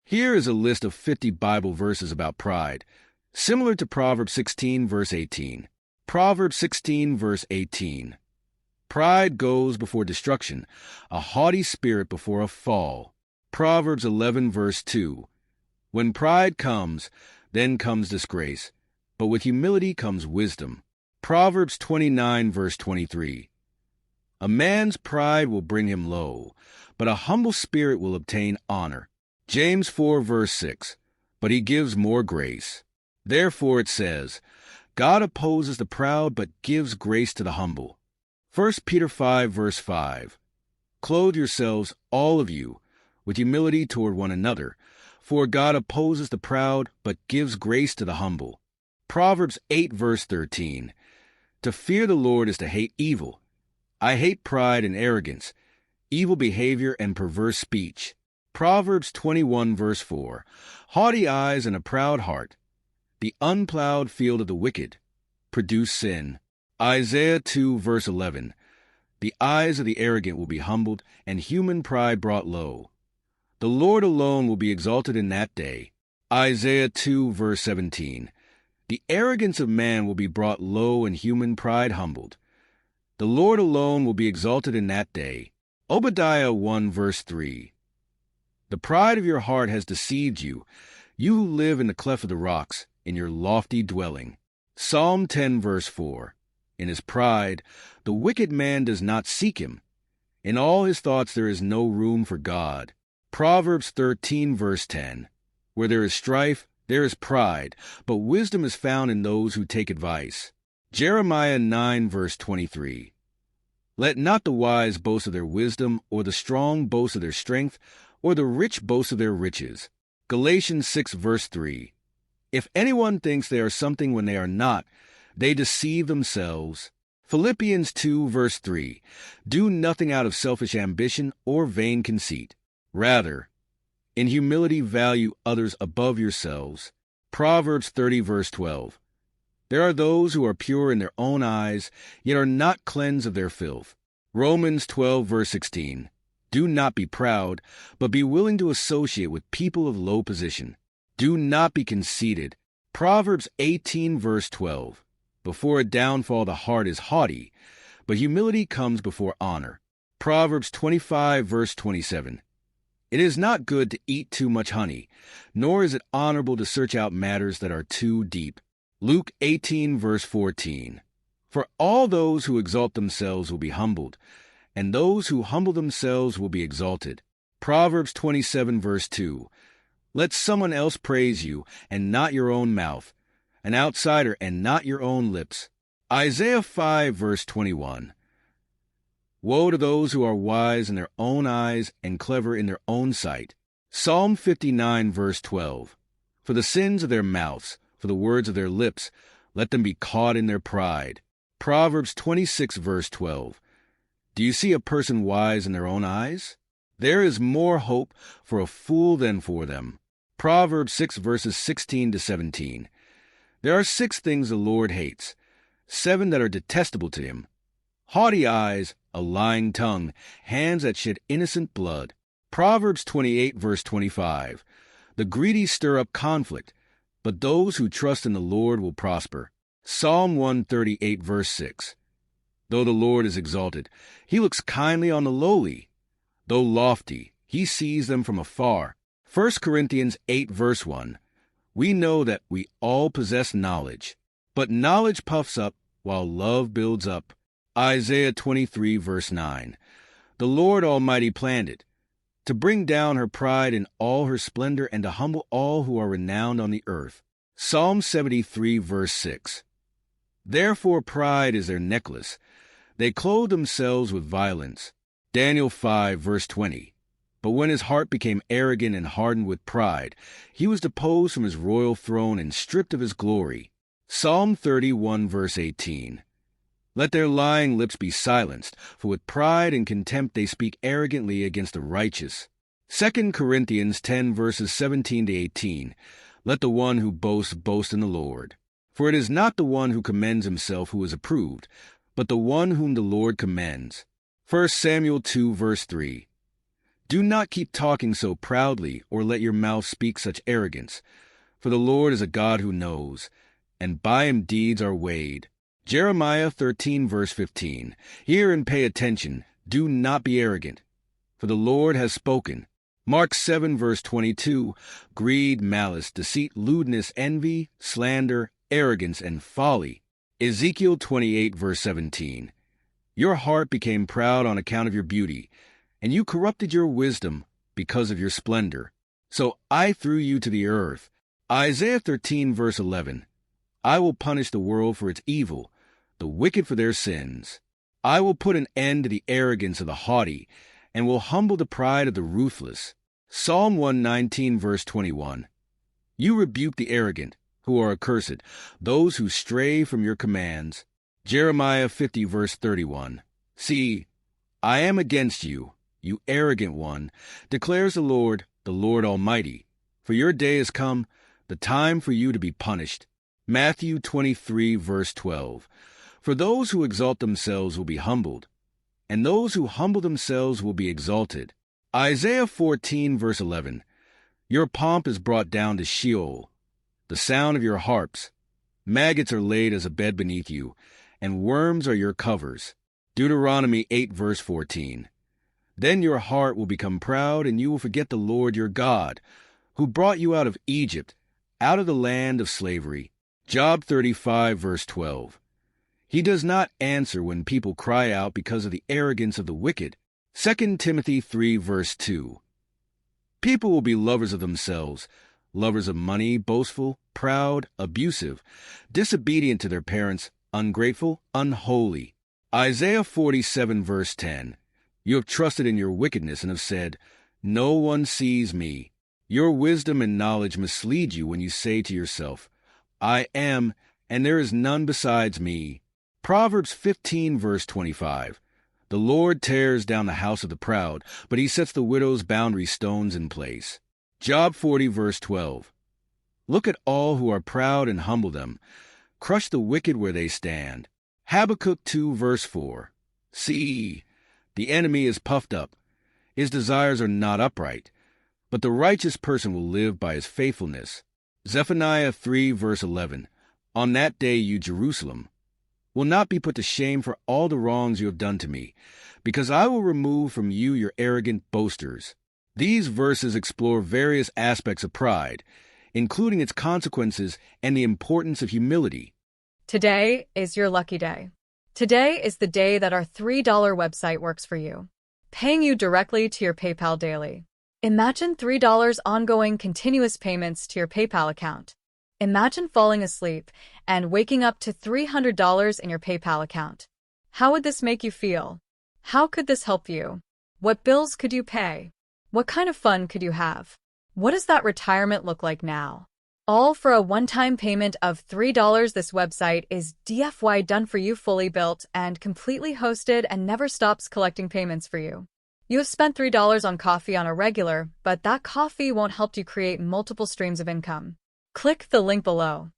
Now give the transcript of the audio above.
Here is a list of 50 Bible verses about pride, similar to Proverbs 16, verse 18. Proverbs 16, verse 18. Pride goes before destruction, a haughty spirit before a fall. Proverbs 11, verse 2. When pride comes, then comes disgrace, but with humility comes wisdom. Proverbs 29, verse 23. A man's pride will bring him low, but a humble spirit will obtain honor. James 4, verse 6. But he gives more grace. Therefore it says, God opposes the proud, but gives grace to the humble. 1 Peter 5, verse 5. Clothe yourselves, all of you, with humility toward one another, for God opposes the proud, but gives grace to the humble. Proverbs 8, verse 13. To fear the Lord is to hate evil. I hate pride and arrogance, evil behavior and perverse speech. Proverbs 21, verse 4. Haughty eyes and a proud heart, the unplowed field of the wicked, produce sin. Isaiah 2, verse 11. The eyes of the arrogant will be humbled, and human pride brought low. The Lord alone will be exalted in that day. Isaiah 2, verse 17. The arrogance of man will be brought low, and human pride humbled. The Lord alone will be exalted in that day. Obadiah 1, verse 3. The pride of your heart has deceived you, you who live in the cleft of the rocks, in your lofty dwelling. Psalm 10, verse 4. In his pride, the wicked man does not seek him. In all his thoughts there is no room for God. Proverbs 13, verse 10. Where there is strife, there is pride, but wisdom is found in those who take advice. Jeremiah 9, verse 23. Let not the wise boast of their wisdom, or the strong boast of their strength, or the rich boast of their riches. Galatians 6, verse 3. If anyone thinks they are something when they are not, they deceive themselves. Philippians 2, verse 3. Do nothing out of selfish ambition or vain conceit. Rather, in humility value others above yourselves. Proverbs 30, verse 12. There are those who are pure in their own eyes, yet are not cleansed of their filth. Romans 12, verse 16. Do not be proud, but be willing to associate with people of low position. Do not be conceited. Proverbs 18, verse 12. Before a downfall the heart is haughty, but humility comes before honor. Proverbs 25, verse 27. It is not good to eat too much honey, nor is it honorable to search out matters that are too deep. Luke 18, verse 14. For all those who exalt themselves will be humbled, and those who humble themselves will be exalted. Proverbs 27, verse 2. Let someone else praise you, and not your own mouth, an outsider and not your own lips. Isaiah 5, verse 21. Woe to those who are wise in their own eyes and clever in their own sight. Psalm 59, verse 12. For the sins of their mouths, for the words of their lips, let them be caught in their pride. Proverbs 26, verse 12. Do you see a person wise in their own eyes? There is more hope for a fool than for them. Proverbs 6, verses 16 to 17. There are 6 things the Lord hates, 7 that are detestable to him: haughty eyes, a lying tongue, hands that shed innocent blood. Proverbs 28, verse 25. The greedy stir up conflict, but those who trust in the Lord will prosper. Psalm 138, verse 6. Though the Lord is exalted, he looks kindly on the lowly. Though lofty, he sees them from afar. 1 Corinthians 8, verse 1. We know that we all possess knowledge, but knowledge puffs up, while love builds up. Isaiah 23, verse 9. The Lord Almighty planned it, to bring down her pride in all her splendor and to humble all who are renowned on the earth. Psalm 73, verse 6. Therefore pride is their necklace. They clothe themselves with violence. Daniel 5, verse 20. But when his heart became arrogant and hardened with pride, he was deposed from his royal throne and stripped of his glory. Psalm 31, verse 18. Let their lying lips be silenced, for with pride and contempt they speak arrogantly against the righteous. 2 Corinthians 10, verses 17 to 18. Let the one who boasts boast in the Lord. For it is not the one who commends himself who is approved, but the one whom the Lord commends. 1 Samuel 2, verse 3. Do not keep talking so proudly or let your mouth speak such arrogance. For the Lord is a God who knows, and by him deeds are weighed. Jeremiah 13 verse 15. Hear and pay attention. Do not be arrogant, for the Lord has spoken. Mark 7 verse 22. Greed, malice, deceit, lewdness, envy, slander, arrogance, and folly. Ezekiel 28 verse 17. Your heart became proud on account of your beauty, and you corrupted your wisdom because of your splendor. So I threw you to the earth. Isaiah 13 verse 11. I will punish the world for its evil, the wicked for their sins. I will put an end to the arrogance of the haughty, and will humble the pride of the ruthless. Psalm 119 verse 21. You rebuke the arrogant, who are accursed, those who stray from your commands. Jeremiah 50 verse 31. See, I am against you, you arrogant one, declares the Lord Almighty. For your day has come, the time for you to be punished. Matthew 23 verse 12. For those who exalt themselves will be humbled, and those who humble themselves will be exalted. Isaiah 14 verse 11. Your pomp is brought down to Sheol, the sound of your harps. Maggots are laid as a bed beneath you, and worms are your covers. Deuteronomy 8 verse 14. Then your heart will become proud, and you will forget the Lord your God, who brought you out of Egypt, out of the land of slavery. Job 35 verse 12. He does not answer when people cry out because of the arrogance of the wicked. 2 Timothy 3 verse 2. People will be lovers of themselves, lovers of money, boastful, proud, abusive, disobedient to their parents, ungrateful, unholy. Isaiah 47 verse 10. You have trusted in your wickedness and have said, no one sees me. Your wisdom and knowledge mislead you when you say to yourself, I am, and there is none besides me. Proverbs 15 verse 25. The Lord tears down the house of the proud, but he sets the widow's boundary stones in place. Job 40 verse 12. Look at all who are proud and humble them. Crush the wicked where they stand. Habakkuk 2 verse 4. See, the enemy is puffed up. His desires are not upright, but the righteous person will live by his faithfulness. Zephaniah 3 verse 11. On that day you, Jerusalem, will not be put to shame for all the wrongs you have done to me, because I will remove from you your arrogant boasters. These verses explore various aspects of pride, including its consequences and the importance of humility. Today is your lucky day. Today is the day that our $3 website works for you, paying you directly to your PayPal daily. Imagine $3 ongoing continuous payments to your PayPal account. Imagine falling asleep and waking up to $300 in your PayPal account. How would this make you feel? How could this help you? What bills could you pay? What kind of fun could you have? What does that retirement look like now? All for a one-time payment of $3. This website is DFY done for you, fully built and completely hosted, and never stops collecting payments for you. You have spent $3 on coffee on a regular, but that coffee won't help you create multiple streams of income. Click the link below.